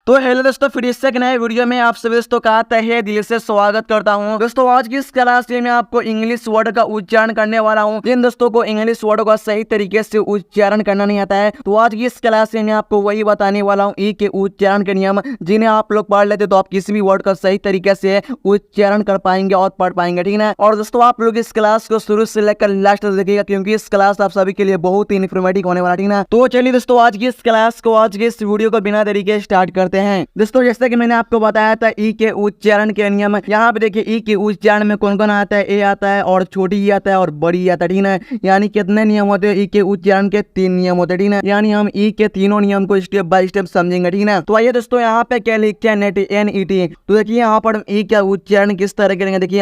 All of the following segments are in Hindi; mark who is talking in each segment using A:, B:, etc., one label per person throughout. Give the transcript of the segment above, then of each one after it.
A: तो हेलो दोस्तों, फिर इससे एक नए वीडियो में आप सभी दोस्तों का तहे दिल से स्वागत करता हूं। दोस्तों आज की इस क्लास में मैं आपको इंग्लिश वर्ड का उच्चारण करने वाला हूं। जिन दोस्तों को इंग्लिश वर्ड का सही तरीके से उच्चारण करना नहीं आता है, तो आज की इस क्लास में मैं आपको वही बताने वाला हूं, ई के उच्चारण के नियम, जिन्हें आप लोग पढ़ लेते तो आप किसी भी वर्ड का सही तरीके से उच्चारण कर पाएंगे और पढ़ पाएंगे, ठीक है। और दोस्तों आप लोग इस क्लास को शुरू से लेकर लास्ट तक देखिएगा, क्योंकि इस क्लास आप सभी के लिए बहुत ही इन्फॉर्मेटिव होने वाला, ठीक है। तो चलिए दोस्तों आज की इस क्लास को, आज की इस वीडियो को बिना देरी के स्टार्ट करते हैं। दोस्तों जैसे कि मैंने आपको बताया था ई के उच्चारण के नियम, यहाँ पे देखिए ई के उच्चारण में कौन कौन आता है। ए आता है और छोटी ई आता है और बड़ी ई आता है, ठीक है। यानी कितने नियम होते हैं ई के उच्चारण के? 3 नियम होते हैं, ठीक है। यानी हम ई के तीनों नियम को स्टेप बाय स्टेप समझेंगे, ठीक है। तो आइए दोस्तों यहाँ पे क्या लिखा है, नेट NET। तो देखिए यहाँ पर ई का उच्चारण किस तरह करेंगे। देखिए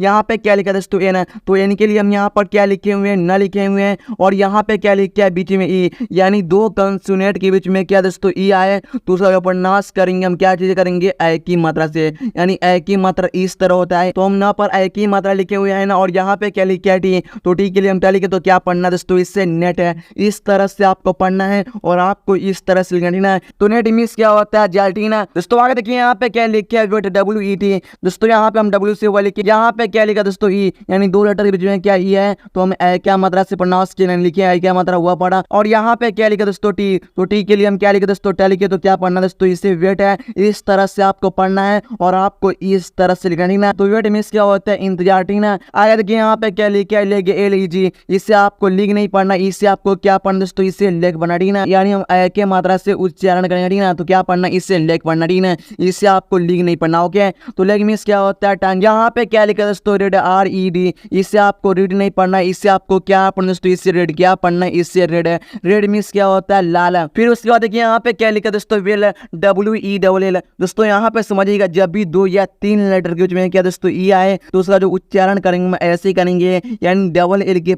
A: यहाँ पे क्या लिखा है दोस्तों, एन। तो एन के लिए हम यहाँ पर क्या लिखे हुए हैं, न लिखे हुए हैं। और यहाँ पे क्या लिखा है, बीच में ई, यानी 2 कंसोनेंट के बीच में क्या दोस्तों ई आए, तो उसका प्रनाश करेंगे हम क्या चीज करेंगे, ए की मात्रा से। यानी ए की मात्रा इस तरह होता है, तो हम यहाँ पर ए की मात्रा लिखे हुए हैं ना। और यहाँ पे क्या लिखा है, टी। तो टी के लिए हम क्या लिखे, तो क्या पढ़ना दोस्तों, इससे नेट है। इस तरह से आपको पढ़ना है और आपको इस तरह से लिखना है। तो नेट मीन्स क्या होता है, जाल, ठीक है। दोस्तों आगे देखिए यहाँ पे क्या लिखा है, WET। दोस्तों यहाँ पे हम W से हुआ लिखे, यहाँ पे क्या लिखा दोस्तों, ई, यानी 2 लेटर के बीच में क्या ई है, तो हम ए क्या मात्रा से प्रनाश के लिखे, ए क्या मात्रा हुआ पढ़ा। और यहाँ पे क्या लिखा दोस्तों, टी। तो टी के लिए हम क्या लिखे दोस्तों, टे लिखे, तो क्या पढ़ना दोस्तों, इसे वेट है। इस तरह से आपको पढ़ना है और आपको इस तरह से लिखना, ठीक है। तो वेट मीन्स क्या होता है, इंतजार, ठीक है। आगे देखिए यहाँ पे क्या लिखा है, LEG। इससे आपको लिख नहीं पढ़ना, इससे आपको क्या पढ़ना दोस्तों, इसे लेख बना, ठीक है। यानी हम ए के मात्रा से उच्चारण करेंगे, ठीक है। तो क्या पढ़ना, इससे लेख पढ़ना, ठीक है। इससे आपको लिख नहीं पढ़ना, ओके। तो लेख मीन्स क्या होता है, टंग। यहाँ पे क्या लिखा है दोस्तों, रेड, RED। इससे आपको रीड नहीं पढ़ना, इससे आपको क्या पढ़ना दोस्तों, इससे रेड, क्या पढ़ना, इससे रेड है। रेड मीन्स क्या होता है, लाल। फिर उसके बाद देखिए यहाँ पे क्या लिखा है दोस्तों, वेल, WELL। दोस्तों यहाँ पे समझिएगा, जब भी 2 या 3 लेटर के बीच में क्या दोस्तों ई आए, तो उसका जो उच्चारण करेंगे हम ऐसे ही करेंगे। यानी डबल एल के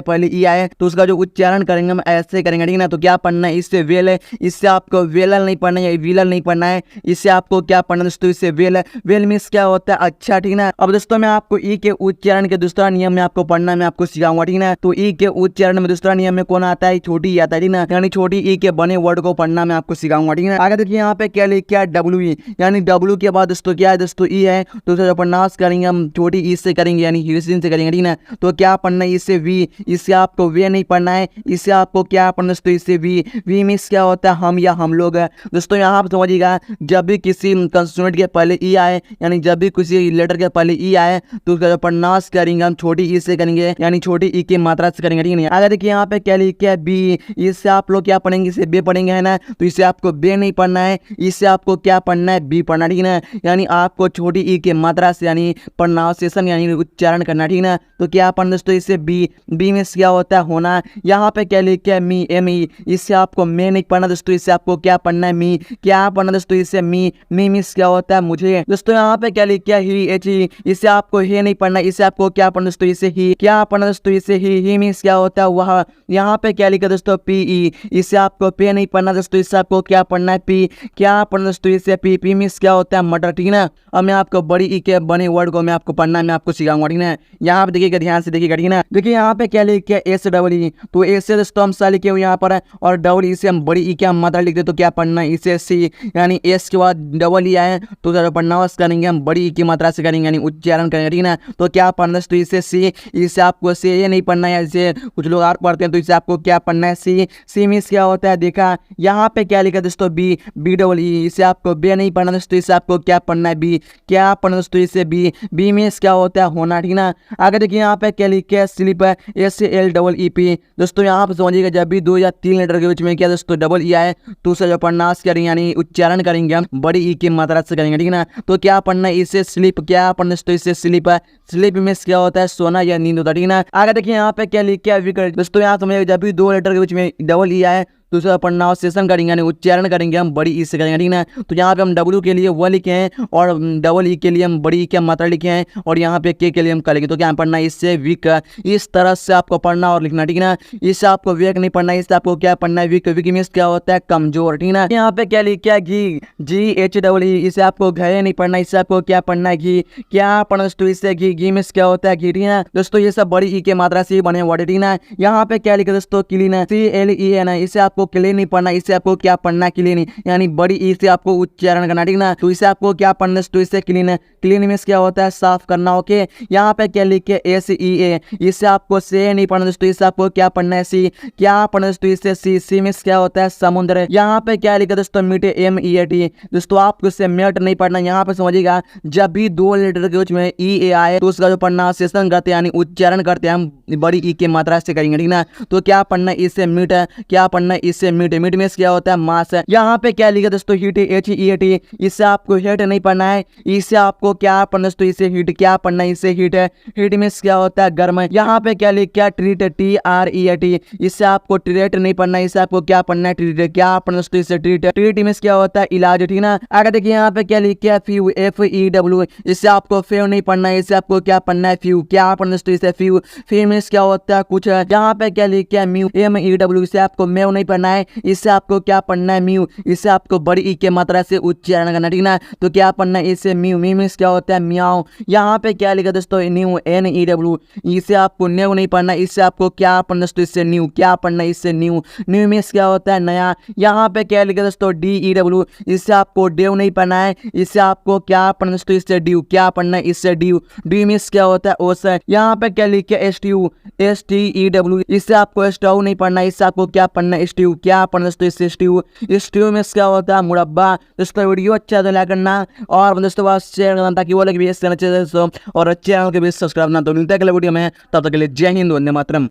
A: पहले ई आए, तो उसका जो उच्चारण करेंगे हम ऐसे करेंगे, ठीक है। तो क्या पढ़ना है, इससे वेल है। इससे आपको वेलल नहीं पढ़ना है, विलल नहीं पढ़ना है। इससे आपको क्या पढ़ना दोस्तों, इससे वेल। वेल मीन्स क्या होता है, अच्छा, ठीक है। अब दोस्तों मैं आपको ई के उच्चारण के दूसरा नियम में आपको पढ़ना मैं आपको सिखाऊंगा, ठीक है। तो ई के उच्चारण में दूसरा नियम में कौन आता है, छोटी ई आता है, ठीक है। यानी छोटी ई के बने वर्ड को पढ़ना मैं आपको सिखाऊंगा, ठीक है। आगे देखिए यहाँ पे क्या लिखा है, WE। यानी W के बाद दोस्तों क्या है दोस्तों, ई है। तो उसका प्रनाश करेंगे हम छोटी ई से करेंगे, यानी हीसिन से करेंगे, ठीक है। तो क्या पढ़ना है, इससे वी। इससे आपको वे नहीं पढ़ना है, इससे आपको क्या पढ़ना दोस्तों, इससे वी। वी मीन्स क्या होता है, हम या हम लोग है। दोस्तों यहाँ पर समझिएगा, जब भी किसी कंसोनेंट के पहले ई आए, यानी जब भी किसी लेटर के पहले ई आए, तो उसका जो प्रनाश करेंगे हम छोटी ई से करेंगे, यानी छोटी ई की मात्रा से करेंगे, ठीक है। आगे देखिए यहाँ पे क्या लिखा है, बी। इससे आप लोग क्या पढ़ेंगे, इसे बे पढ़ेंगे, है ना। तो इससे आपको बे नहीं पढ़ना है, इससे आपको क्या पढ़ना है, बी पढ़ना, ठीक है। यानी आपको छोटी ई के मात्रा से यानी प्रोनाउंसिएशन यानी उच्चारण करना, ठीक है। तो क्या पढ़ना दोस्तों, इससे बी। बी में क्या होता है, होना। यहाँ पे क्या लिखा है, मी, ME। इससे आपको मैं नहीं पढ़ना दोस्तों, इससे आपको क्या पढ़ना है, मी। क्या पढ़ना दोस्तों, इससे मी। मी मीन्स क्या होता है, मुझे। दोस्तों यहाँ पे क्या लिखा है, ही, HE। इससे आपको हे नहीं पढ़ना, इससे आपको क्या पढ़ना दोस्तों, इससे ही। क्या पढ़ना दोस्तों, इससे ही मीन्स क्या होता है, वह। यहाँ पे क्या लिखा दोस्तों, PE। इससे आपको पे नहीं पढ़ना दोस्तों, इससे आपको क्या पढ़ना है, पी। क्या पढ़ना दोस्तों, इससे पी मीन्स क्या होता है, मटर, ठीक है। अब मैं आपको बड़ी ई के बने वर्ड को मैं आपको पढ़ना है, मैं आपको सिखाऊंगा, ठीक है। यहाँ पे देखिएगा, ध्यान से देखिएगा, ठीक है। देखिए यहाँ पे क्या लिखा है, SEE। तो ए से दोस्तों हम सा लिखे हुए यहाँ पर, और डबल ई से हम बड़ी ई के हम मात्रा लिखते, तो क्या पढ़ना है, इसे सी। यानी एस के बाद डबल ई आए, तो प्रनाउंस करेंगे हम बड़ी ई की मात्रा से करेंगे, यानी उच्चारण करेंगे, ठीक है। तो क्या पढ़ना है, तो इसे सी। इसे आपको से ये नहीं पढ़ना है, इसे कुछ लोग और पढ़ते हैं, तो इसे आपको क्या पढ़ना है, सी। सी मीन्स क्या होता है, देखा। यहाँ पे क्या लिखा दोस्तों, BEE। इसे आपको बे नहीं पढ़ना दोस्तों, इसे आपको क्या पढ़ना है, बी। क्या पढ़ना दोस्तों, इसे बी। बी मीन्स क्या होता है, होना, ठीक है। आगे देखिए यहाँ पे क्या लिखा है, स्लिप है, SLEEP। दोस्तों यहाँ पे समझिएगा, जब भी 2 या 3 लेटर के बीच में क्या दोस्तों डबल ई आए, तो उसे जो प्रनाश करेंगे यानी उच्चारण करेंगे हम बड़ी ई की मात्रा से करेंगे, ठीक है। तो क्या पढ़ना है, इसे स्लिप। क्या पढ़ना दोस्तों, इसे स्लिप है। स्लिप मीन्स क्या होता है, सोना या नींद होता है, ठीक है। आगे देखिए यहाँ पे क्या लिखा है, विकेट। दोस्तों यहाँ समझिएगा, जब भी 2 लेटर के बीच में डबल ई आए, तो उसका प्रोनाउंसिएशन करेंगे यानी उच्चारण करेंगे हम बड़ी ई से करेंगे, ठीक है। तो यहाँ पे हम W के लिए व लिखे हैं, और डबल ई के लिए हम बड़ी ई की मात्रा लिखे हैं, और यहाँ पे के लिए हम करेंगे। तो क्या पढ़ना है, इससे वीक। इस तरह से आपको पढ़ना और लिखना, ठीक है। इससे आपको वीक नहीं पढ़ना है, इससे आपको क्या पढ़ना है, वीक। वीक मीन्स क्या होता है, कमजोर, ठीक है। यहाँ पे क्या लिखा है, घी, GHEE। इसे आपको घे नहीं पढ़ना, इससे आपको क्या पढ़ना है, घी। क्या पढ़ना दोस्तों, इससे घी। घी मीन्स क्या होता है, घी, ठीक है। दोस्तों ये सब बड़ी ई के मात्रा से बने वर्ड, ठीक है। यहाँ पे क्या लिखा दोस्तों, क्लीन, CLEN। इसे आप आपको क्लीन नहीं पढ़ना, इसे आपको क्या पढ़ना, क्लीन, यानी बड़ी ई से आपको उच्चारण करना, ठीक ना। तो इसे आपको क्या पढ़ना, तो इसे क्लीन है, क्लीन मीन्स क्या होता है, साफ करना। ओके, यहाँ पे क्या लिखे SEA, इसे आपको से नहीं पढ़ना दोस्तों, इसे आपको क्या पढ़ना है, सी, क्या पढ़ना दोस्तों, इसे सी मीन्स क्या होता है, समुद्र। यहाँ पे क्या लिखा दोस्तों, मीटे MEAT, दोस्तों आपको इसे मेट नहीं पढ़ना। यहाँ पे समझिएगा, जब भी 2 लेटर के उसमें EA आए तो उसका जो प्रोनाउंसिएशन करते हैं यानी उच्चारण करते हैं हम बड़ी ई की मात्रा से करेंगे, ठीक ना। तो क्या पढ़ना है, इससे मीट है, क्या पढ़ना है, इससे मीट, मीट मीन्स क्या होता है, मांस है। यहाँ पे क्या लिखा दोस्तों, हीट, HEAT, इससे आपको हीट नहीं पढ़ना है, इससे आपको क्या पढ़ना है दोस्तों, इसे हीट, क्या पढ़ना है, इससे हीट है, हीट मीन्स क्या होता है, गर्म है। यहाँ पे क्या लिखा, ट्रीट, TREAT, इससे आपको ट्रीट नहीं पढ़ना है, इससे आपको क्या पढ़ना है, ट्रीट, क्या पढ़ना है दोस्तों, इससे ट्रीट, ट्रीट मीन्स क्या होता है, इलाज, ठीक ना। आगे देखिए यहाँ पे क्या लिखा, फ्यू, FEW, इससे आपको फेव नहीं पढ़ना है, इससे आपको क्या पढ़ना है, फ्यू, क्या पढ़ना है दोस्तों, इससे फ्यू, फ्यू मीन्स क्या होता है, कुछ है। यहाँ पे क्या लिखा है, म्यू, MEW, इससे आपको मेव नहीं पढ़ना है, इससे आपको क्या पढ़ना है, म्यू, इससे आपको बड़ी ई के मात्रा से उच्चारण करना, ठीक ना। तो क्या पढ़ना है, इससे म्यू, मी मीन्स क्या होता है, म्याओ। यहाँ पे क्या लिखा दोस्तों, न्यू, NEW, इसे आपको न्यू नहीं पढ़ना, इससे आपको क्या पढ़ना दोस्तों, इससे न्यू, क्या पढ़ना है, इससे न्यू, न्यू मीन्स क्या होता है, नया। यहाँ पे क्या लिखा दोस्तों, DEW, इससे आपको डेव नहीं पढ़ना है, इससे आपको क्या पढ़ना दोस्तों, इससे ड्यू, क्या पढ़ना है, इससे ड्यू, ड्यू मीन्स क्या होता है, ओसर। यहाँ पे क्या लिखा है, STEW, इससे आपको स्टव नहीं पढ़ना है, इससे आपको क्या पढ़ना है, स्ट्यू, क्या पढ़ना दोस्तों, इससे स्ट्यू, स्ट्यू मीन्स क्या होता है, मुरब्बा। दोस्तों वीडियो अच्छा तो लाइक करना और दोस्तों बस शेयर करना ताकि वो लोग भी इससे अच्छे दोस्तों और चैनल के भी सब्सक्राइब ना। तो मिलता है अगले वीडियो में, तब तक के लिए जय हिंद, वंदे मातरम।